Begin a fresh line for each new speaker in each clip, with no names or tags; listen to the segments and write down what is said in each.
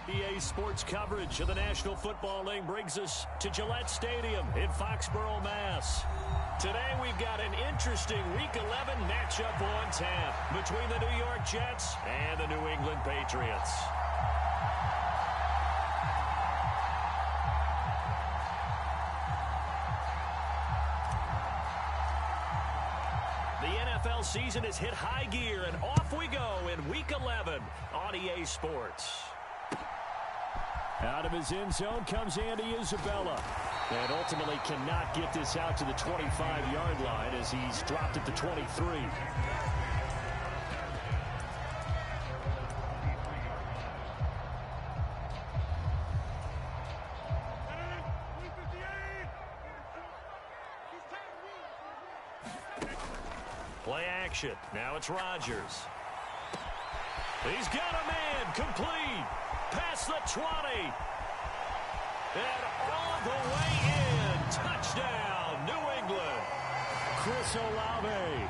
EA Sports coverage of the National Football League brings us to Gillette Stadium in Foxborough, Mass. Today we've got an interesting Week 11 matchup on tap between the New York Jets and the New England Patriots. The NFL season has hit high gear, and off we go in Week 11 on EA Sports. Out of his end zone comes Andy Isabella. And ultimately cannot get this out to the 25-yard line as he's dropped at the 23. Play action. Now it's Rodgers. He's got a man. Complete. Past the 20. And all the way in. Touchdown, New England. Chris Olave,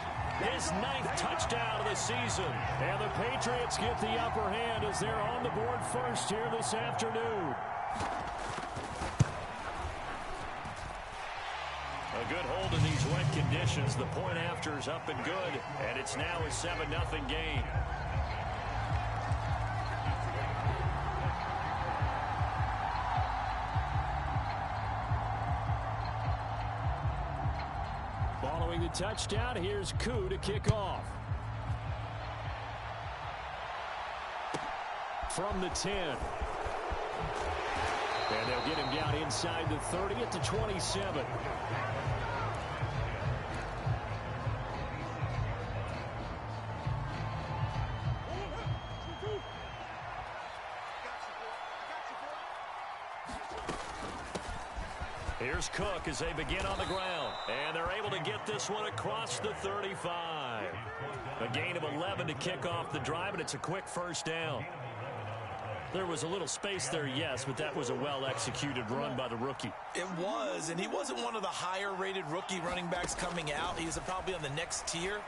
his 9th touchdown of the season. And the Patriots get the upper hand as they're on the board first here this afternoon. A good hold in these wet conditions. The point after is up and good. And it's now a 7-0 game. Following the touchdown, here's Koo to kick off. From the 10. And they'll get him down inside the 30 at the 27. Here's Cook as they begin on the ground. And they're able to get this one across the 35. A gain of 11 to kick off the drive, and it's a quick first down. There was a little space there, yes, but that was a well-executed run by the rookie.
It was, and he wasn't one of the higher-rated rookie running backs coming out. He's probably on the next tier.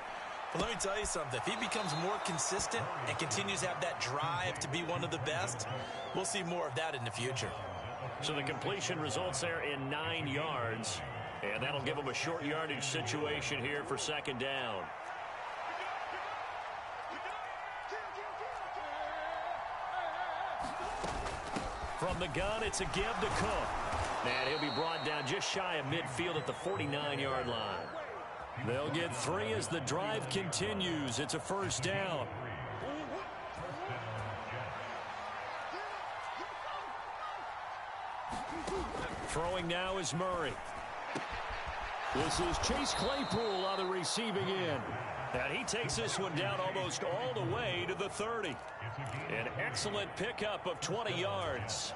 But let me tell you something. If he becomes more consistent and continues to have that drive to be one of the best, we'll see more of that in the future.
So the completion results there in 9 yards, and that'll give him a short yardage situation here for second down. From the gun, it's a give to Cook. And he'll be brought down just shy of midfield at the 49-yard line. They'll get 3 as the drive continues. It's a first down. Throwing now is Murray. This is Chase Claypool on the receiving end. And he takes this one down almost all the way to the 30. An excellent pickup of 20 yards.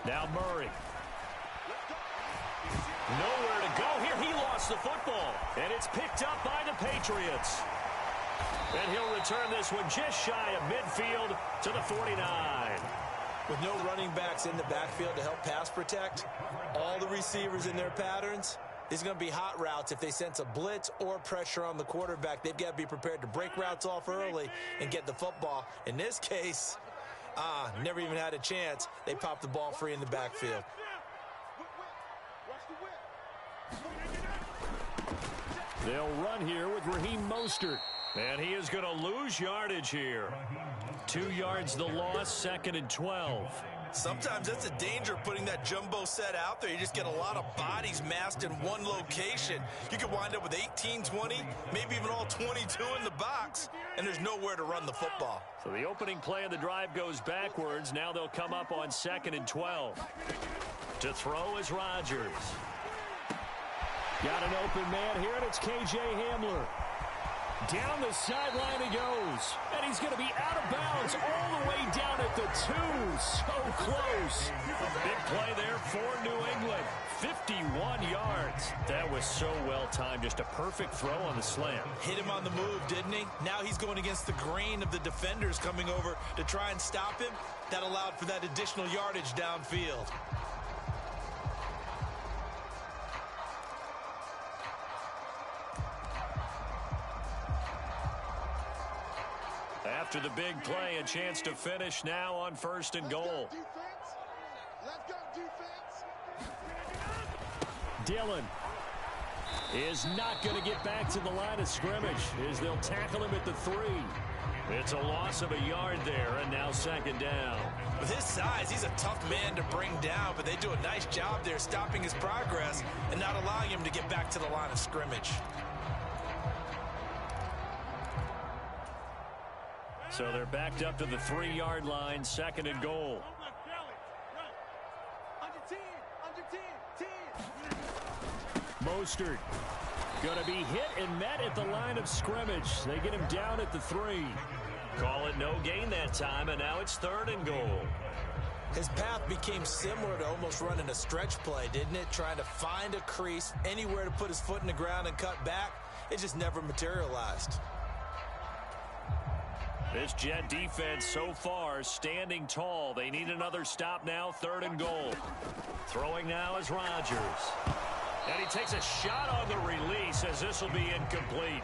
Now Murray. Nowhere to go here. He lost the football. And it's picked up by the Patriots. And he'll return this one just shy of midfield to the 49.
With no running backs in the backfield to help pass protect, all the receivers in their patterns, it's going to be hot routes. If they sense a blitz or pressure on the quarterback, they've got to be prepared to break routes off early and get the football. In this case, never even had a chance. They popped the ball free in the backfield.
They'll run here with Raheem Mostert. And he is going to lose yardage here. 2 yards the loss, 2nd and 12.
Sometimes that's a danger putting that jumbo set out there. You just get a lot of bodies massed in one location. You could wind up with 18, 20, maybe even all 22 in the box, and there's nowhere to run the football.
So the opening play of the drive goes backwards. Now they'll come up on 2nd and 12. To throw is Rodgers. Got an open man here, and it's K.J. Hamler. Down the sideline he goes. And he's going to be out of bounds all the way down at the 2. So close. Big play there for New England. 51 yards. That was so well timed. Just a perfect throw on the slant.
Hit him on the move, didn't he? Now he's going against the grain of the defenders coming over to try and stop him. That allowed for that additional yardage downfield.
After the big play, a chance to finish now on 1st and goal.
Let's go, defense.
Dillon is not going to get back to the line of scrimmage as they'll tackle him at the 3. It's a loss of a yard there, and now 2nd down.
With his size, he's a tough man to bring down, but they do a nice job there stopping his progress and not allowing him to get back to the line of scrimmage.
So they're backed up to the 3-yard line, 2nd and goal. Mostert going to be hit and met at the line of scrimmage. They get him down at the 3. Call it no gain that time, and now it's 3rd and goal.
His path became similar to almost running a stretch play, didn't it? Trying to find a crease, anywhere to put his foot in the ground and cut back. It just never materialized.
This Jet defense so far standing tall. They need another stop now, 3rd and goal. Throwing now is Rodgers. And he takes a shot on the release as this will be incomplete.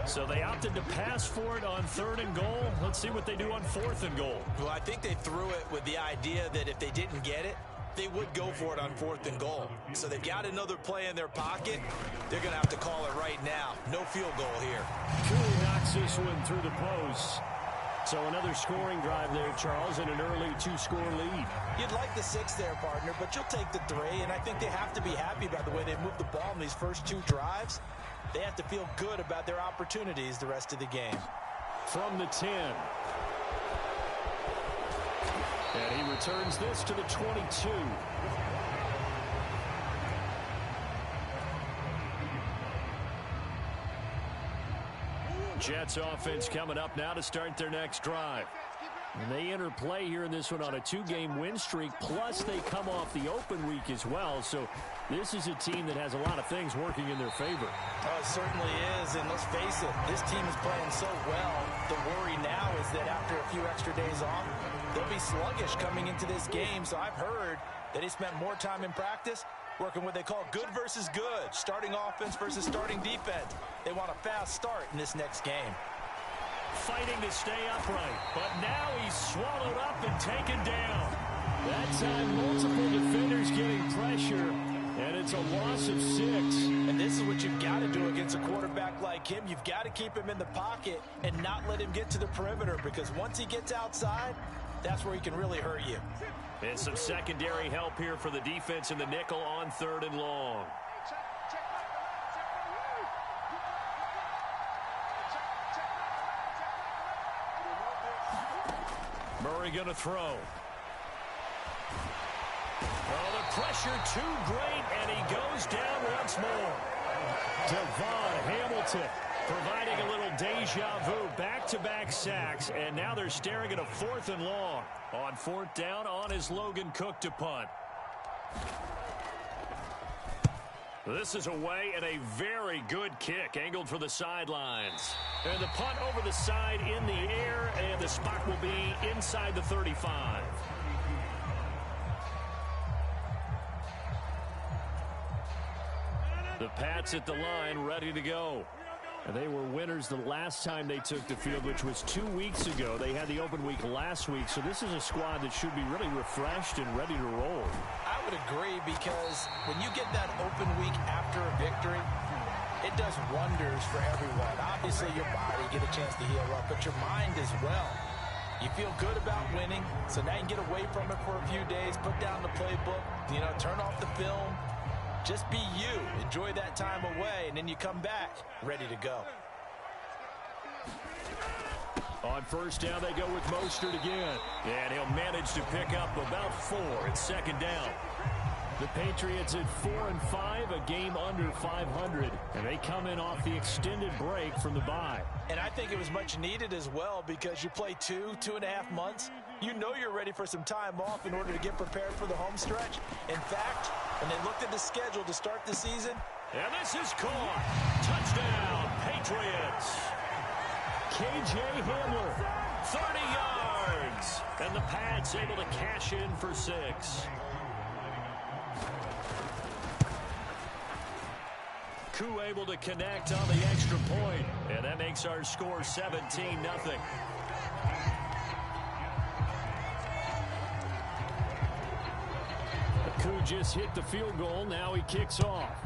So they opted to pass for it on 3rd and goal. Let's see what they do on 4th and goal.
Well, I think they threw it with the idea that if they didn't get it, they would go for it on 4th and goal. So they've got another play in their pocket. They're going to have to call it right now. No field goal here.
Cooley knocks this one through the post. So another scoring drive there, Charles, and an early 2-score lead.
You'd like the 6 there, partner, but you'll take the 3, and I think they have to be happy by the way they've moved the ball in these first 2 drives. They have to feel good about their opportunities the rest of the game.
From the 10. And he returns this to the 22. Jets offense coming up now to start their next drive. And they enter play here in this one on a 2-game win streak, plus they come off the open week as well. So this is a team that has a lot of things working in their favor.
Oh, it certainly is, and let's face it, this team is playing so well. The worry now is that after a few extra days off, they'll be sluggish coming into this game. So I've heard that he spent more time in practice working what they call good versus good, starting offense versus starting defense. They want a fast start in this next game.
Fighting to stay upright, but now he's swallowed up and taken down. That time, multiple defenders getting pressure, and it's a loss of 6.
And this is what you've got to do against a quarterback like him. You've got to keep him in the pocket and not let him get to the perimeter, because once he gets outside, that's where he can really hurt you.
And some secondary help here for the defense in the nickel on 3rd and long. Murray going to throw. Oh, the pressure too great, and he goes down once more. Devon Hamilton providing a little deja vu, back-to-back sacks, and now they're staring at a 4th and long. On 4th down, on is Logan Cook to punt. This is away, and a very good kick angled for the sidelines. And the punt over the side in the air, and the spot will be inside the 35. The Pats at the line, ready to go. And they were winners the last time they took the field, which was 2 weeks ago. They had the open week last week, so this is a squad that should be really refreshed and ready to roll.
I would agree, because when you get that open week after a victory, it does wonders for everyone. Obviously, your body get a chance to heal up, but your mind as well. You feel good about winning, so now you can get away from it for a few days, put down the playbook, turn off the film. Just be you. Enjoy that time away, and then you come back ready to go.
On 1st down, they go with Mostert again. And he'll manage to pick up about 4 at 2nd down. The Patriots at 4-5, a game under 500, and they come in off the extended break from the bye.
And I think it was much needed as well because you play 2.5 months. You know you're ready for some time off in order to get prepared for the home stretch. In fact, when they looked at the schedule to start the season.
And this is caught. Touchdown, Patriots. K.J. Hamler, 30 yards. And the Pats able to cash in for 6. Koo able to connect on the extra point, and that makes our score 17-0. Koo just hit the field goal. Now he kicks off.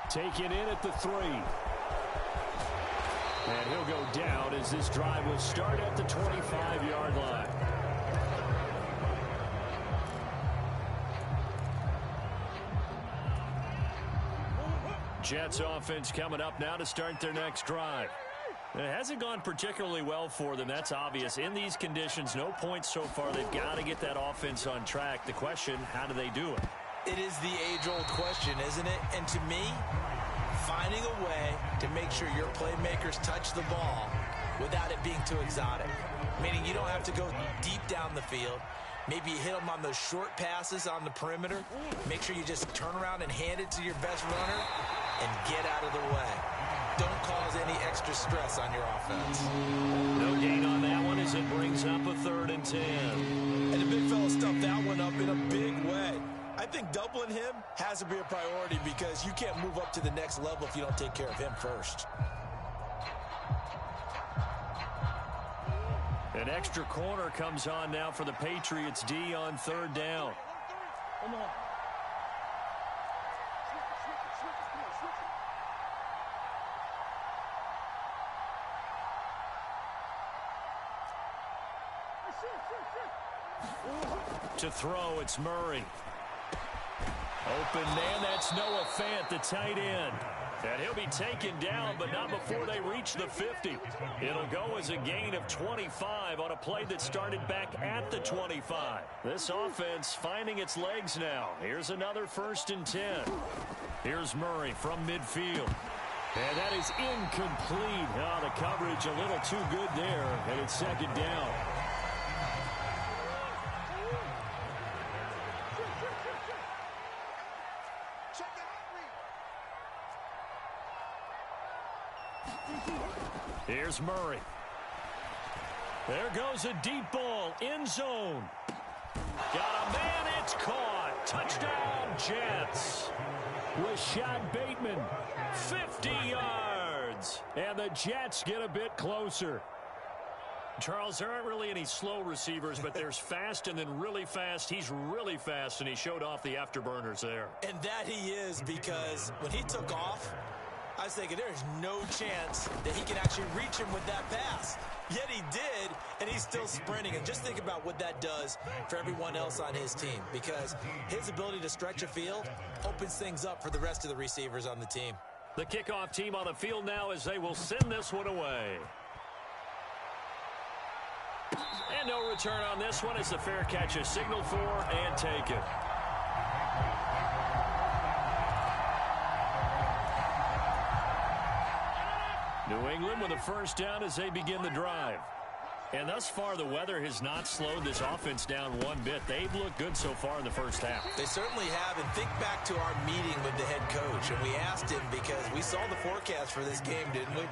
Taken in at the 3. And he'll go down as this drive will start at the 25-yard line. Jets offense coming up now to start their next drive. It hasn't gone particularly well for them. That's obvious. In these conditions, no points so far. They've got to get that offense on track. The question, how do they do it?
It is the age-old question, isn't it? And to me, finding a way to make sure your playmakers touch the ball without it being too exotic. Meaning you don't have to go deep down the field. Maybe you hit them on those short passes on the perimeter. Make sure you just turn around and hand it to your best runner and get out of the way. Don't cause any extra stress on your offense.
No gain on that one as it brings up a 3rd and 10.
And the big fella stuffed that one up in a big way. I think doubling him has to be a priority because you can't move up to the next level if you don't take care of him first.
An extra corner comes on now for the Patriots D on 3rd down.
Come on.
To throw, it's Murray. Open man, that's Noah Fant, the tight end. And he'll be taken down, but not before they reach the 50. It'll go as a gain of 25 on a play that started back at the 25. This offense finding its legs now. Here's another 1st and 10. Here's Murray from midfield. And that is incomplete. Oh, the coverage a little too good there, and it's 2nd down. Here's Murray. There goes a deep ball, end zone. Got a man, it's caught. Touchdown, Jets. Rashad Bateman, 50 yards. And the Jets get a bit closer. Charles, there aren't really any slow receivers, but there's fast and then really fast. He's really fast, and he showed off the afterburners there.
And that he is, because when he took off, I was thinking there's no chance that he can actually reach him with that pass. Yet he did, and he's still sprinting. And just think about what that does for everyone else on his team, because his ability to stretch a field opens things up for the rest of the receivers on the team.
The kickoff team on the field now as they will send this one away. And no return on this one as the fair catch is signaled for and taken. New England with a 1st down as they begin the drive. And thus far, the weather has not slowed this offense down one bit. They've looked good so far in the first half.
They certainly have. And think back to our meeting with the head coach. And we asked him because we saw the forecast for this game, didn't we?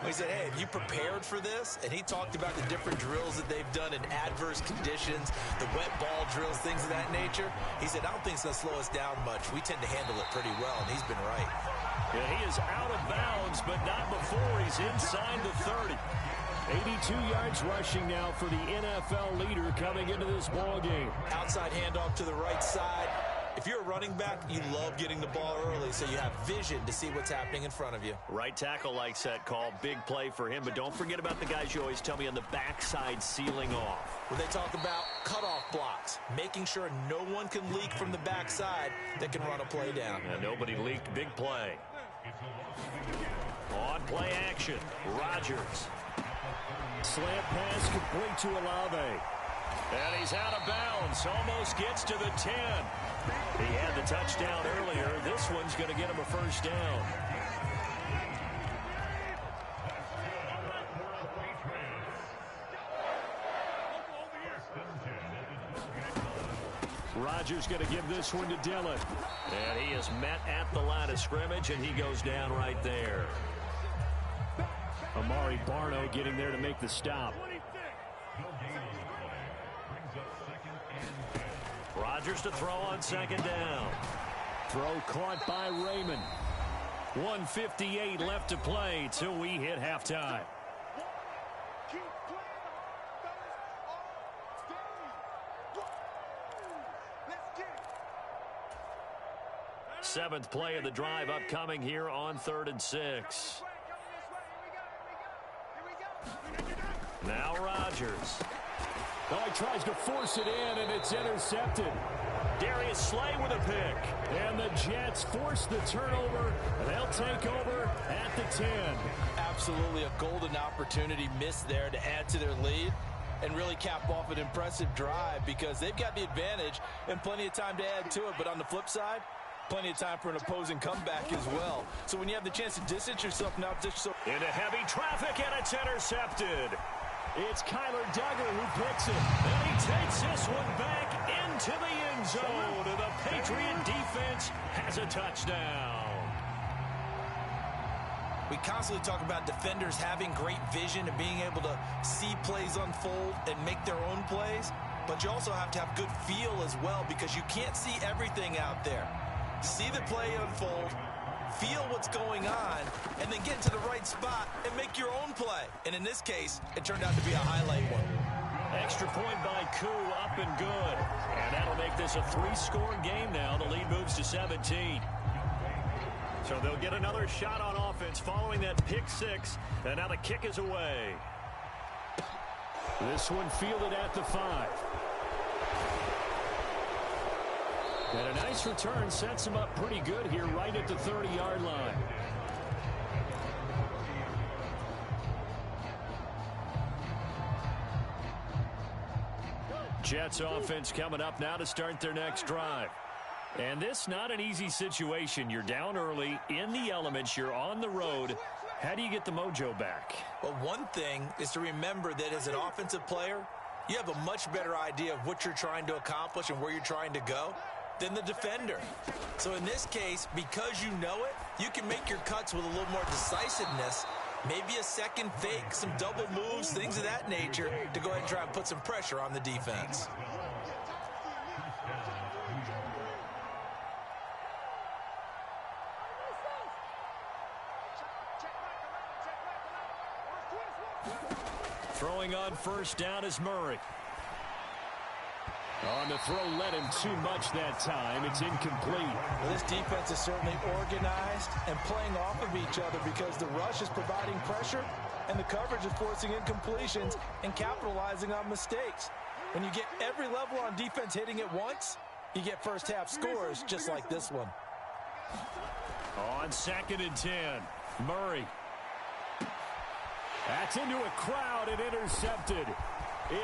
We said, hey, have you prepared for this? And he talked about the different drills that they've done in adverse conditions, the wet ball drills, things of that nature. He said, I don't think it's going to slow us down much. We tend to handle it pretty well, and he's been right.
Yeah, he is out of bounds, but not before he's inside the 30. 82 yards rushing now for the NFL leader coming into this ball game.
Outside handoff to the right side. If you're a running back, you love getting the ball early so you have vision to see what's happening in front of you.
Right tackle likes that call. Big play for him, but don't forget about the guys you always tell me on the backside sealing off.
When they talk about cutoff blocks, making sure no one can leak from the backside that can run a play down.
And nobody leaked. Big play. On play action, Rodgers. Slant pass complete to Olave. And he's out of bounds. Almost gets to the 10. He had the touchdown earlier. This one's going to get him a first down. Rodgers going to give this one to Dillon. And he is met at the line of scrimmage, and he goes down right there. Amari Barno getting there to make the stop. Rodgers to throw on second down. Throw caught by Raymond. 1:58 left to play till we hit halftime. Seventh play of the drive upcoming here on 3rd and 6. Now Rodgers.
Oh, he tries to force it in, and it's intercepted.
Darius Slay with a pick.
And the Jets force the turnover. They'll take over at the 10.
Absolutely a golden opportunity missed there to add to their lead and really cap off an impressive drive because they've got the advantage and plenty of time to add to it. But on the flip side, plenty of time for an opposing comeback as well. So when you have the chance to distance yourself now,
into heavy traffic, and it's intercepted.
It's Kyler Duggar who picks it.
And he takes this one back into the end zone. And the Patriot defense has a touchdown.
We constantly talk about defenders having great vision and being able to see plays unfold and make their own plays. But you also have to have good feel as well because you can't see everything out there. See the play unfold, feel what's going on, and then get to the right spot and make your own play. And in this case, it turned out to be a highlight one.
Extra point by Koo, up and good. And that'll make this a 3-score game now. The lead moves to 17. So they'll get another shot on offense following that pick 6. And now the kick is away.
This one fielded at the 5. And a nice return sets him up pretty good here right at the 30-yard line.
Jets offense coming up now to start their next drive. And this not an easy situation. You're down early, in the elements, you're on the road. How do you get the mojo back?
Well, one thing is to remember that as an offensive player, you have a much better idea of what you're trying to accomplish and where you're trying to go than the defender. So in this case, because you know it, you can make your cuts with a little more decisiveness, maybe a second fake, some double moves, things of that nature, to go ahead and try and put some pressure on the defense.
Throwing on first down is Murray.
On the throw, led him too much that time. It's incomplete.
Well, this defense is certainly organized and playing off of each other because the rush is providing pressure and the coverage is forcing incompletions and capitalizing on mistakes. When you get every level on defense hitting at once, you get first half scores just like this one.
On 2nd and 10, Murray.
That's into a crowd and intercepted.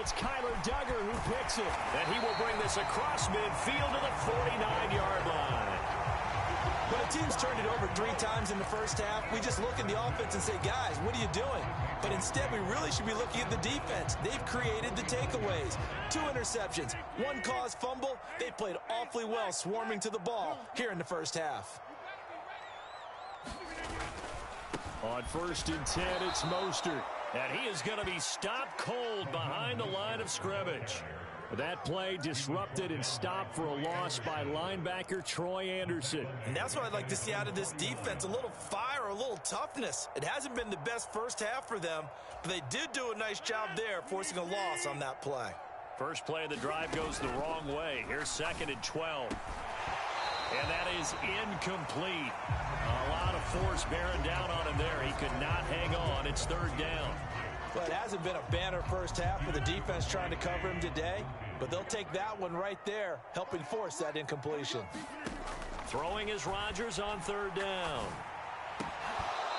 It's Kyler Duggar who picks it.
And he will bring this across midfield to the 49-yard line.
When a team's turned it over 3 times in the first half, we just look at the offense and say, guys, what are you doing? But instead, we really should be looking at the defense. They've created the takeaways. 2 interceptions, 1 caused fumble. They played awfully well swarming to the ball here in the first half.
On 1st and 10, it's Mostert.
And he is going to be stopped cold behind the line of scrimmage.
That play disrupted and stopped for a loss by linebacker Troy Anderson.
And that's what I'd like to see out of this defense, a little fire, a little toughness. It hasn't been the best first half for them, but they did do a nice job there, forcing a loss on that play.
First play of the drive goes the wrong way. Here's 2nd and 12. And that is incomplete. A lot of force bearing down on him there. He could not hang on. It's 3rd down.
Well, it hasn't been a banner first half for the defense trying to cover him today, but they'll take that one right there, helping force that incompletion.
Throwing is Rodgers on 3rd down.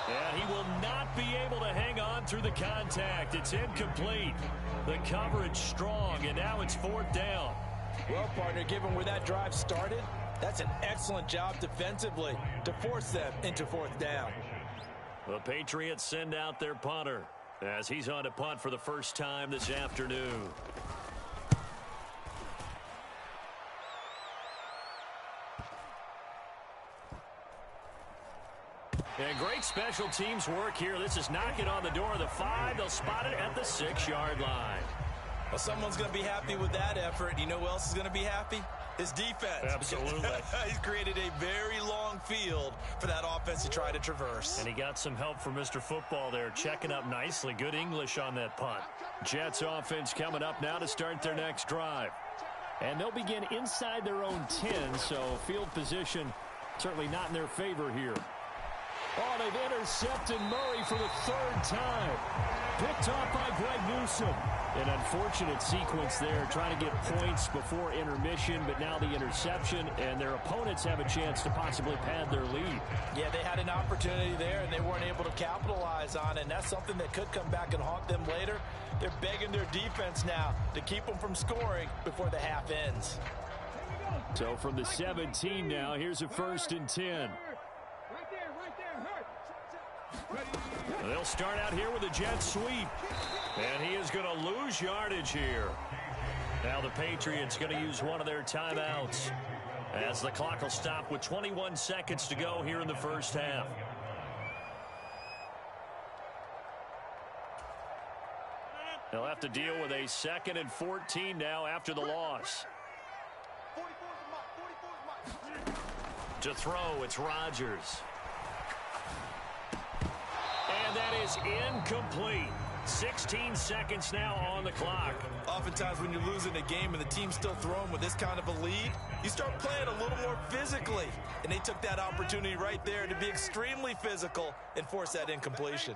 And he will not be able to hang on through the contact. It's incomplete. The coverage strong, and now it's 4th down.
Well, partner, given where that drive started, that's an excellent job defensively to force them into 4th down.
The Patriots send out their punter as he's on to punt for the first time this afternoon. And great special teams work here. This is knocking on the door of the 5. They'll spot it at the 6-yard line.
Well, someone's going to be happy with that effort. You know who else is going to be happy? His defense.
Absolutely.
He's created a very long field for that offense to try to traverse.
And he got some help from Mr. Football there, checking up nicely. Good English on that punt. Jets offense coming up now to start their next drive.
And they'll begin inside their own 10, so field position certainly not in their favor here. Oh, they've intercepted Murray for the 3rd time. Picked off by Greg Newsome. An unfortunate sequence there, trying to get points before intermission, but now the interception, and their opponents have a chance to possibly pad their lead.
Yeah, they had an opportunity there, and they weren't able to capitalize on it, and that's something that could come back and haunt them later. They're begging their defense now to keep them from scoring before the half ends.
So from the 17 now, here's a 1st and 10.
They'll start out here with a jet sweep. And he is going to lose yardage here. Now the Patriots going to use one of their timeouts as the clock will stop with 21 seconds to go here in the first half. They'll have to deal with a 2nd and 14 now after the loss. To throw, it's Rodgers. And that is incomplete. 16 seconds now on the clock.
Oftentimes when you're losing a game and the team's still throwing with this kind of a lead, you start playing a little more physically. And they took that opportunity right there to be extremely physical and force that incompletion.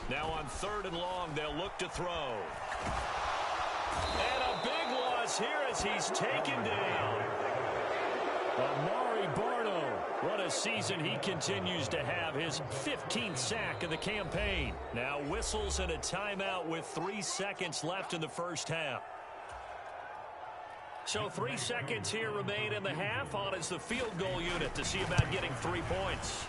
Now on 3rd and long, they'll look to throw. And a big loss here as he's taken down. Amari Barno, what a season he continues to have. His 15th sack of the campaign. Now whistles and a timeout with 3 seconds left in the first half. So 3 seconds here remain in the half. On is the field goal unit to see about getting 3 points.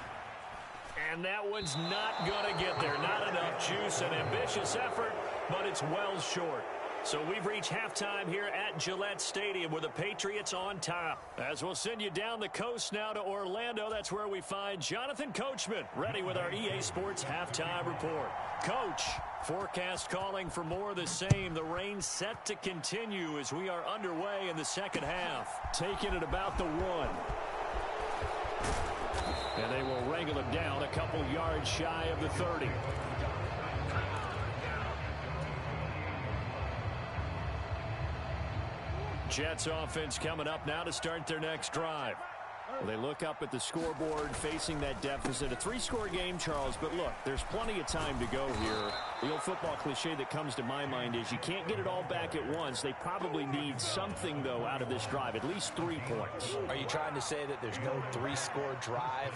And that one's not going to get there. Not enough juice. An ambitious effort, but it's well short. So we've reached halftime here at Gillette Stadium with the Patriots on top. As we'll send you down the coast now to Orlando, that's where we find Jonathan Coachman ready with our EA Sports Halftime Report. Coach, forecast calling for more of the same. The rain set to continue as we are underway in the second half.
Taking it about the 1. And they will wrangle him down a couple yards shy of the 30.
Jets offense coming up now to start their next drive.
Well, they look up at the scoreboard facing that deficit. A 3-score game, Charles, but look, there's plenty of time to go here. The old football cliche that comes to my mind is you can't get it all back at once. They probably need something, though, out of this drive, at least 3 points.
Are you trying to say that there's no 3-score drive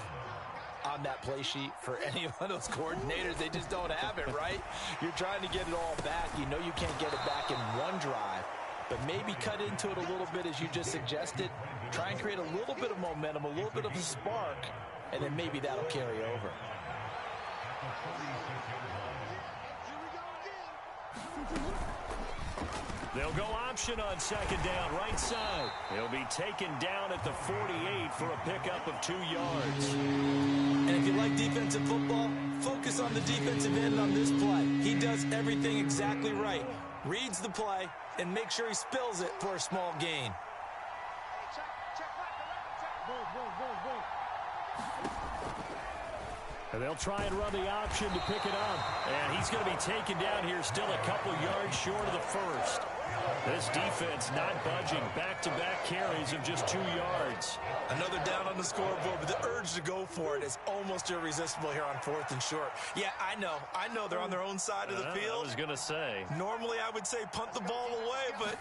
on that play sheet for any one of those coordinators? They just don't have it, right? You're trying to get it all back. You know you can't get it back in one drive. But maybe cut into it a little bit, as you just suggested. Try and create a little bit of momentum, a little bit of a spark, and then maybe that'll carry over.
They'll go option on 2nd down, right side. He'll be taken down at the 48 for a pickup of 2 yards.
And if you like defensive football, focus on the defensive end on this play. He does everything exactly right. Reads the play and make sure he spills it for a small gain.
And they'll try and run the option to pick it up. And he's going to be taken down here still a couple yards short of the first. This defense not budging. Back-to-back carries of just 2 yards.
Another down on the scoreboard, but the urge to go for it is almost irresistible here on 4th and short. Yeah, I know they're on their own side of the field.
I was going to say.
Normally I would say punt the ball away, but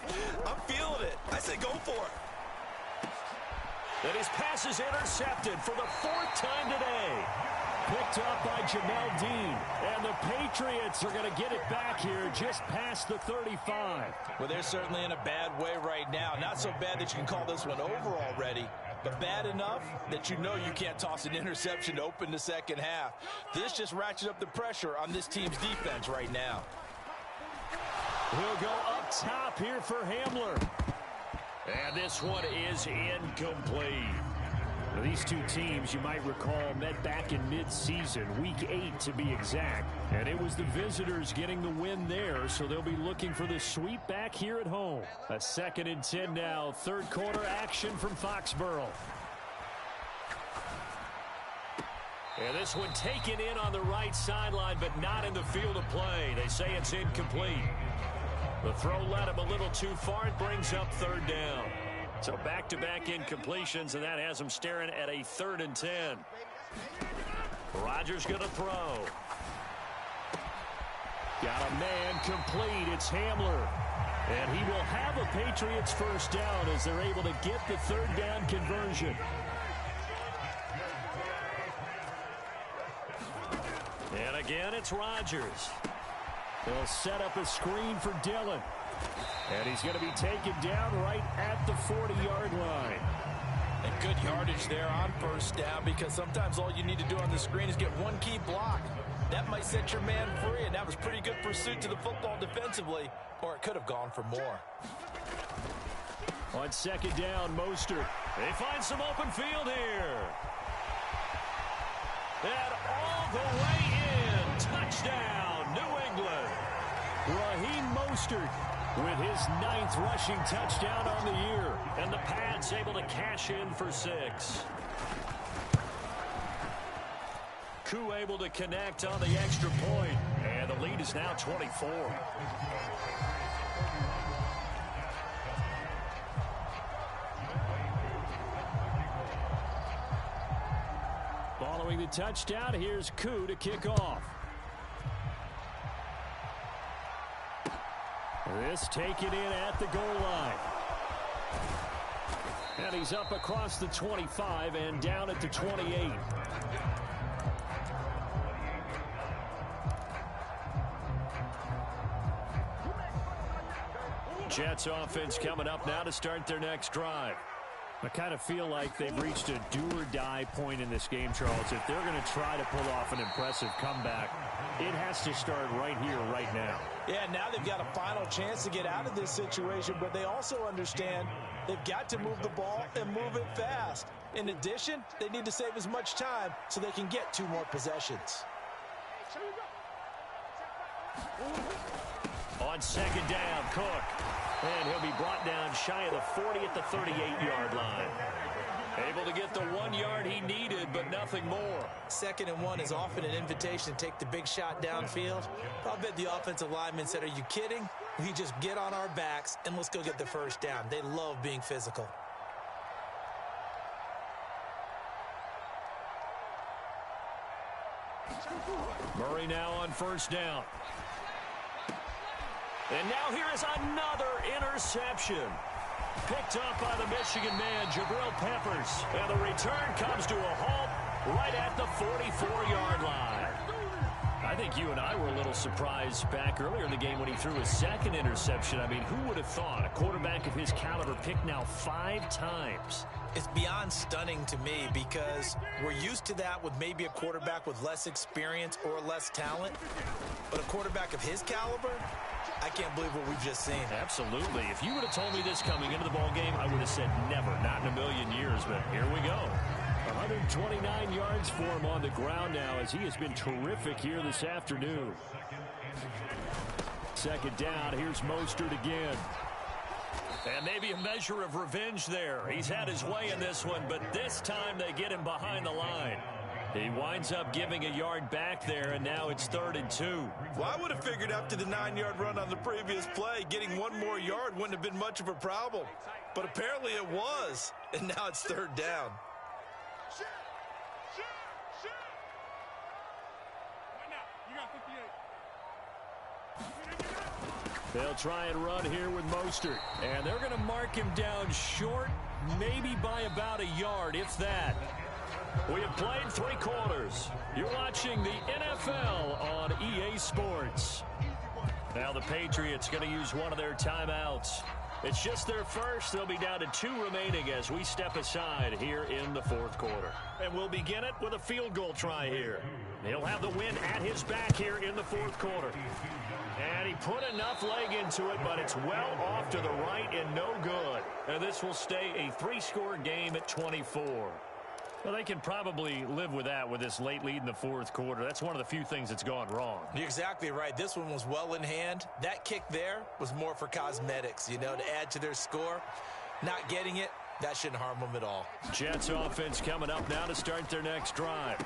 I'm feeling it. I say go for it.
And his pass is intercepted for the 4th time today.
Picked up by Jamel Dean. And the Patriots are going to get it back here just past the 35.
Well, they're certainly in a bad way right now. Not so bad that you can call this one over already, but bad enough that you know you can't toss an interception to open the second half. This just ratchets up the pressure on this team's defense right now.
He'll go up top here for Hamler.
And this one is incomplete.
Now, these two teams, you might recall, met back in mid-season, week 8 to be exact. And it was the visitors getting the win there, so they'll be looking for the sweep back here at home. A 2nd and 10 now, 3rd quarter action from Foxborough.
And this one taken in on the right sideline, but not in the field of play. They say it's incomplete. The throw led him a little too far. It brings up 3rd down. So back-to-back incompletions, and that has him staring at a 3rd and 10. Rodgers going to throw.
Got a man complete. It's Hamler. And he will have a Patriots first down as they're able to get the 3rd down conversion.
And again, it's Rodgers.
They'll set up a screen for Dillon. And he's going to be taken down right at the 40-yard line.
And good yardage there on 1st down, because sometimes all you need to do on the screen is get one key block. That might set your man free, and that was pretty good pursuit to the football defensively, or it could have gone for more.
On 2nd down, Mostert.
They find some open field here. And all the way in. Touchdown, New England.
Raheem Mostert with his 9th rushing touchdown on the year.
And the Pats able to cash in for 6. Koo able to connect on the extra point. And the lead is now 24.
Following the touchdown, here's Koo to kick off. This taken in at the goal line. And he's up across the 25 and down at the 28.
Jets offense coming up now to start their next drive.
I kind of feel like they've reached a do-or-die point in this game, Charles. If they're going to try to pull off an impressive comeback, it has to start right here, right now.
Yeah, now they've got a final chance to get out of this situation, but they also understand they've got to move the ball and move it fast. In addition, they need to save as much time so they can get 2 more possessions.
On 2nd down, Cook. And he'll be brought down shy of the 40 at the 38-yard line. Able to get the 1 yard he needed, but nothing more.
2nd and 1 is often an invitation to take the big shot downfield. I'll bet the offensive lineman said, "Are you kidding? We just get on our backs and let's go get the 1st down." They love being physical.
Murray now on 1st down. And now here is another interception. Picked up by the Michigan man, Jabril Peppers. And the return comes to a halt right at the 44-yard line. I think you and I were a little surprised back earlier in the game when he threw his 2nd interception. I mean, who would have thought a quarterback of his caliber picked now 5 times?
It's beyond stunning to me because we're used to that with maybe a quarterback with less experience or less talent. But a quarterback of his caliber, I can't believe what we've just seen.
Absolutely. If you would have told me this coming into the ball game, I would have said never, not in a million years. But here we go.
129 yards for him on the ground now as he has been terrific here this afternoon. 2nd down, here's Mostert again.
And maybe a measure of revenge there. He's had his way in this one, but this time they get him behind the line. He winds up giving a yard back there, and now it's 3rd and 2.
Well, I would have figured after the 9-yard run on the previous play, getting 1 more yard wouldn't have been much of a problem. But apparently it was, and now it's 3rd down.
They'll try and run here with Mostert. And they're going to mark him down short
maybe by about a yard, if that. We have played 3 quarters. You're watching the NFL on EA Sports. Now the Patriots going to use one of their timeouts. It's just their first. They'll be down to 2 remaining as we step aside here in the 4th quarter. And we'll begin it with a field goal try here. He'll have the win at his back here in the 4th quarter. And he put enough leg into it, but it's well off to the right and no good. And this will stay a 3-score game at 24. Well, they can probably live with that with this late lead in the 4th quarter. That's one of the few things that's gone wrong.
You're exactly right. This one was well in hand. That kick there was more for cosmetics, you know, to add to their score. Not getting it, that shouldn't harm them at all.
Jets offense coming up now to start their next drive.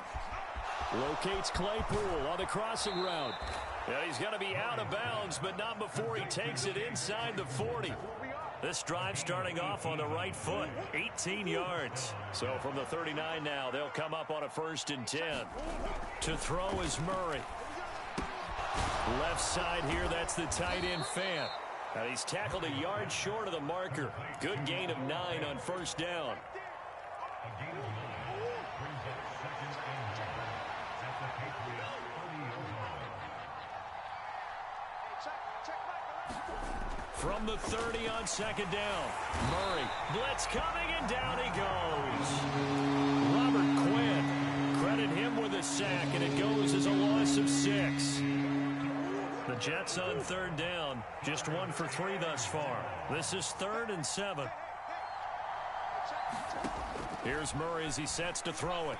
Locates Claypool on the crossing route. Yeah, he's going to be out of bounds, but not before he takes it inside the 40. This drive starting off on the right foot, 18 yards. So from the 39 now, they'll come up on a 1st and 10. To throw is Murray. Left side here, that's the tight end Fant. Now he's tackled a yard short of the marker. Good gain of 9 on 1st down. From the 30 on 2nd down. Murray, blitz coming, and down he goes. Robert Quinn, credit him with a sack, and it goes as a loss of 6. The Jets on 3rd down, just 1 for 3 thus far. This is 3rd and 7. Here's Murray as he sets to throw it.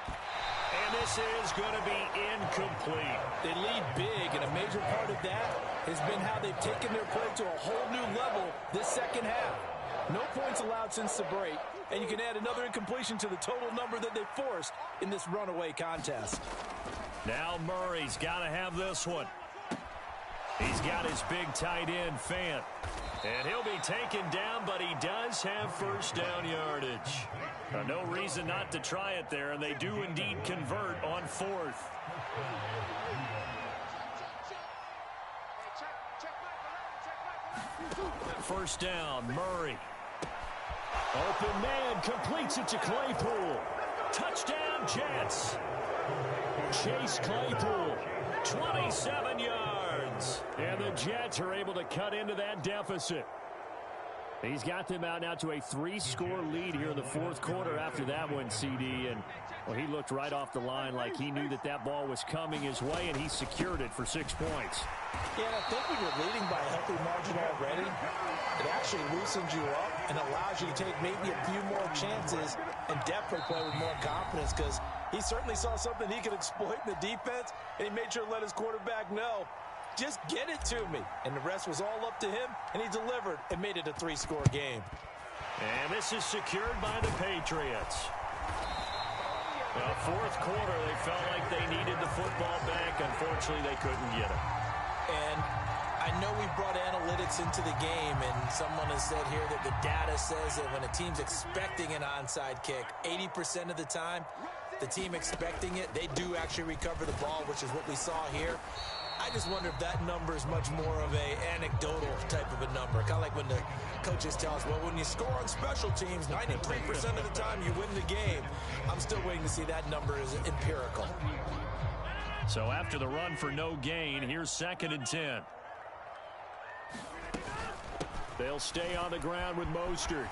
And this is going to be incomplete.
They lead big, and a major part of that has been how they've taken their play to a whole new level this 2nd half. No points allowed since the break, and you can add another incompletion to the total number that they forced in this runaway contest.
Now Murray's got to have this one. He's got his big tight end, Fant. And he'll be taken down, but he does have 1st down yardage. No reason not to try it there, and they do indeed convert on 4th. First down, Murray. Open man, completes it to Claypool. Touchdown, Jets. Chase Claypool, 27 yards. And the Jets are able to cut into that deficit. He's got them out now to a 3-score lead here in the 4th quarter after that one, CD. And, well, he looked right off the line like he knew that that ball was coming his way, and he secured it for 6 points.
Yeah, and I think when you're leading by a healthy margin already, it actually loosens you up and allows you to take maybe a few more chances and definitely play with more confidence, because he certainly saw something he could exploit in the defense, and he made sure to let his quarterback know, just get it to me. And the rest was all up to him, and he delivered and made it a 3-score game.
And this is secured by the Patriots. Well, 4th quarter, they felt like they needed the football back. Unfortunately, they couldn't get it.
And I know we brought analytics into the game, and someone has said here that the data says that when a team's expecting an onside kick, 80% of the time, the team expecting it, they do actually recover the ball, which is what we saw here. I just wonder if that number is much more of a anecdotal type of a number. Kind of like when the coaches tell us, well, when you score on special teams, 93% of the time you win the game. I'm still waiting to see that number is empirical.
So after the run for no gain, here's 2nd and 10. They'll stay on the ground with Mostert.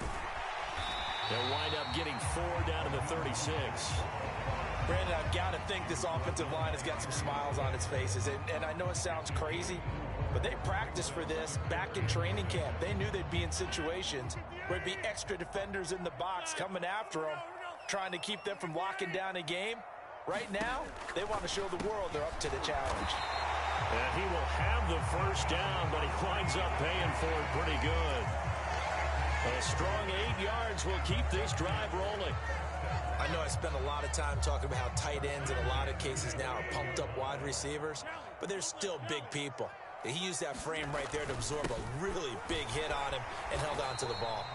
They'll wind up getting 4 down to the 36.
Brandon, I've got to think this offensive line has got some smiles on its faces. And I know it sounds crazy, but they practiced for this back in training camp. They knew they'd be in situations where there'd be extra defenders in the box coming after them, trying to keep them from locking down a game. Right now, they want to show the world they're up to the challenge.
And he will have the 1st down, but he winds up paying for it pretty good. A strong 8 yards will keep this drive rolling.
I know I spent a lot of time talking about how tight ends in a lot of cases now are pumped up wide receivers, but they're still big people. He used that frame right there to absorb a really big hit on him and held on to the ball.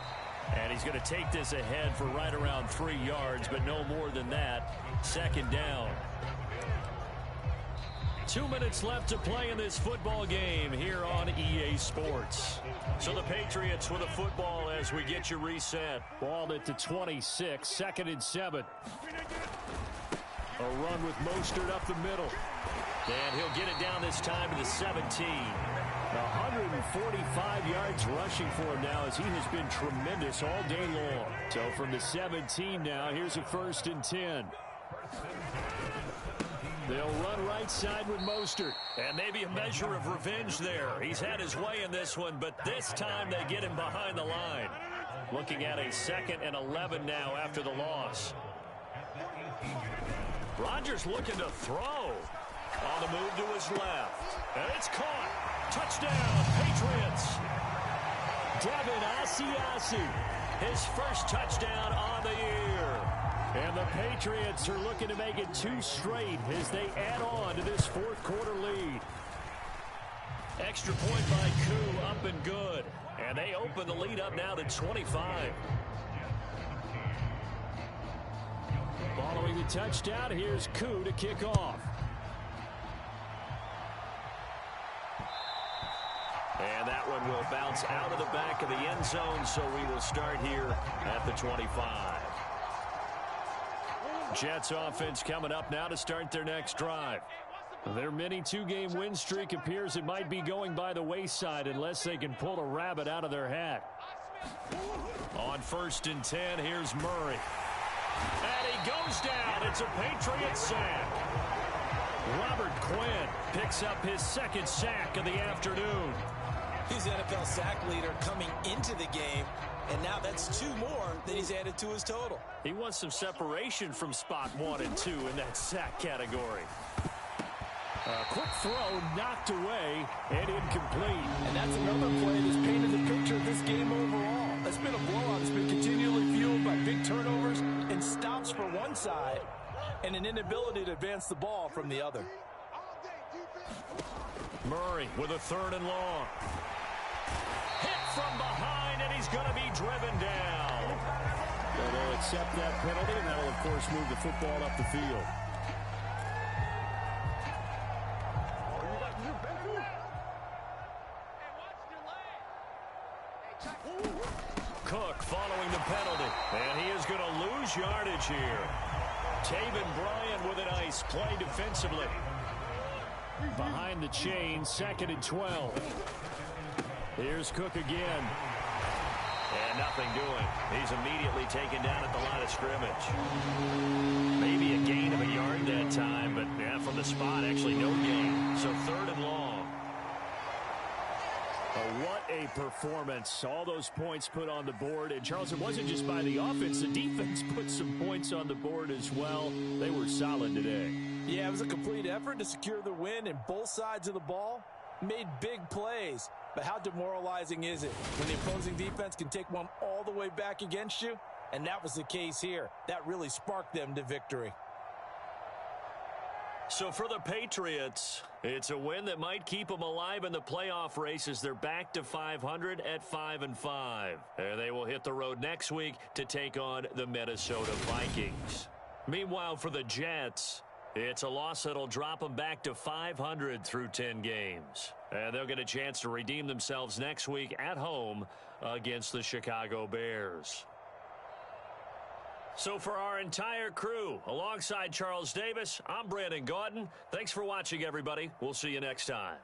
And he's going to take this ahead for right around 3 yards, but no more than that. 2nd down. 2 minutes left to play in this football game here on EA Sports. So the Patriots with a football as we get you reset.
Ball at the 26, 2nd and 7. A run with Mostert up the middle.
And he'll get it down this time to the 17.
145 yards rushing for him now as he has been tremendous all day long. So from the 17 now, here's a 1st and 10. They'll run right side with Mostert.
And maybe a measure of revenge there. He's had his way in this one, but this time they get him behind the line. Looking at a 2nd and 11 now after the loss. Rodgers looking to throw. On the move to his left. And it's caught. Touchdown, Patriots.
Devin Asiasi.
His first touchdown on the year.
And the Patriots are looking to make it 2 straight as they add on to this 4th quarter lead.
Extra point by Koo, up and good. And they open the lead up now to 25.
Following the touchdown, here's Koo to kick off.
And that one will bounce out of the back of the end zone, so we will start here at the 25.
Jets offense coming up now to start their next drive. Their mini 2-game win streak appears it might be going by the wayside unless they can pull a rabbit out of their hat.
On 1st and 10, here's Murray. And he goes down. It's a Patriot sack.
Robert Quinn picks up his 2nd sack of the afternoon.
He's NFL sack leader coming into the game, and now that's 2 more that he's added to his total.
He wants some separation from spot 1 and 2 in that sack category.
A quick throw knocked away and incomplete.
And that's another play that's painted the picture of this game overall. It's been a blowout. It's been continually fueled by big turnovers and stops for one side and an inability to advance the ball from the other.
Murray with a 3rd and long. Hit from behind, and he's going to be driven down.
They'll accept that penalty, and that'll, of course, move the football up the field.
Cook following the penalty, and he is going to lose yardage here. Taven Bryan with a nice play defensively.
Behind the chain, 2nd and 12. Here's Cook again.
And nothing doing. He's immediately taken down at the line of scrimmage. Maybe a gain of a yard that time, but yeah, from the spot, actually no gain. So 3rd and long.
What a performance. All those points put on the board. And, Charles, it wasn't just by the offense. The defense put some points on the board as well. They were solid today.
Yeah, it was a complete effort to secure the win, and both sides of the ball made big plays. But how demoralizing is it when the opposing defense can take one all the way back against you? And that was the case here. That really sparked them to victory.
So for the Patriots, it's a win that might keep them alive in the playoff race as they're back to 500 at 5-5. And they will hit the road next week to take on the Minnesota Vikings. Meanwhile, for the Jets, it's a loss that'll drop them back to 500 through 10 games. And they'll get a chance to redeem themselves next week at home against the Chicago Bears. So for our entire crew, alongside Charles Davis, I'm Brandon Gaudin. Thanks for watching, everybody. We'll see you next time.